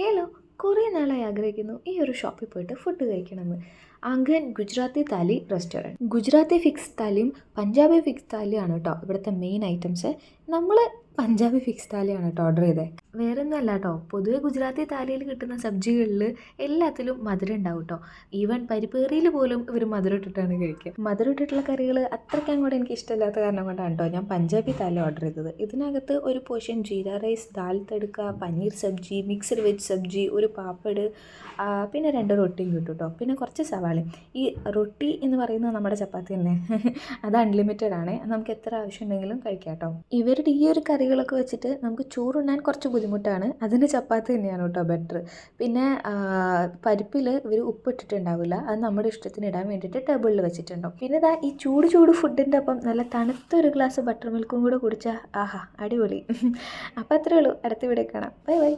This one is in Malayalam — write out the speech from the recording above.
ഹലോ, കുറേ നാളായി ആഗ്രഹിക്കുന്നു ഈ ഒരു ഷോപ്പിൽ പോയിട്ട് ഫുഡ് കഴിക്കണമെന്ന്. ആംഗൻ ഗുജറാത്തി താലി റെസ്റ്റോറൻറ്റ്. ഗുജറാത്തി ഫിക്സ് താലിയും പഞ്ചാബി ഫിക്സ് താലിയാണ് കേട്ടോ ഇവിടുത്തെ മെയിൻ ഐറ്റംസ്. നമ്മൾ പഞ്ചാബി ഫിക്സ് താലിയാണ് കേട്ടോ ഓർഡർ ചെയ്തത്. വേറെ ഒന്നുമല്ല കേട്ടോ, പൊതുവെ ഗുജറാത്തി താലിയിൽ കിട്ടുന്ന സബ്ജികളിൽ എല്ലാത്തിലും മധുരം ഉണ്ടാവും കേട്ടോ. ഈവൻ പരിപ്പേറിയിൽ പോലും ഇവർ മധുരം ഇട്ടിട്ടാണ് കഴിക്കുക. മധുരം ഇട്ടിട്ടുള്ള കറികൾ അത്രയ്ക്ക് അങ്ങോട്ട് എനിക്ക് ഇഷ്ടമില്ലാത്ത കാരണം കൊണ്ടാണ് കേട്ടോ ഞാൻ പഞ്ചാബി താലി ഓർഡർ ചെയ്തത്. ഇതിനകത്ത് ഒരു portion jeera rice, dal തടുക്ക, paneer sabzi, mixed veg sabzi, ഒരു പാപ്പട്, പിന്നെ 2 റൊട്ടിയും കിട്ടും കേട്ടോ. പിന്നെ കുറച്ച് സവാളയും. ഈ റൊട്ടി എന്ന് പറയുന്നത് നമ്മുടെ ചപ്പാത്തി തന്നെ. അത് അൺലിമിറ്റഡ് ആണ്, നമുക്ക് എത്ര ആവശ്യമുണ്ടെങ്കിലും കഴിക്കാം കേട്ടോ. ഇവരുടെ ഈ ഒരു കറികളൊക്കെ വെച്ചിട്ട് നമുക്ക് ചോറുണ്ണാൻ കുറച്ച് ബുദ്ധിമുട്ടാണ്. അതിന് ചപ്പാത്തി തന്നെയാണ് കേട്ടോ ബെറ്റർ. പിന്നെ പരിപ്പിൽ ഇവർ ഉപ്പിട്ടിട്ടുണ്ടാവില്ല, അത് നമ്മുടെ ഇഷ്ടത്തിന് ഇടാൻ വേണ്ടിയിട്ട് ടേബിളിൽ വെച്ചിട്ടുണ്ടാവും. പിന്നെ ഇതാ ഈ ചൂട് ഫുഡിൻ്റെ ഒപ്പം നല്ല തണുത്ത ഒരു ഗ്ലാസ് ബട്ടർ മിൽക്കും കൂടെ കുടിച്ചാൽ ആഹാ അടിപൊളി. അപ്പോൾ അത്രേ ഉള്ളൂ, അടുത്ത വീഡിയോ കാണാം. Bye bye.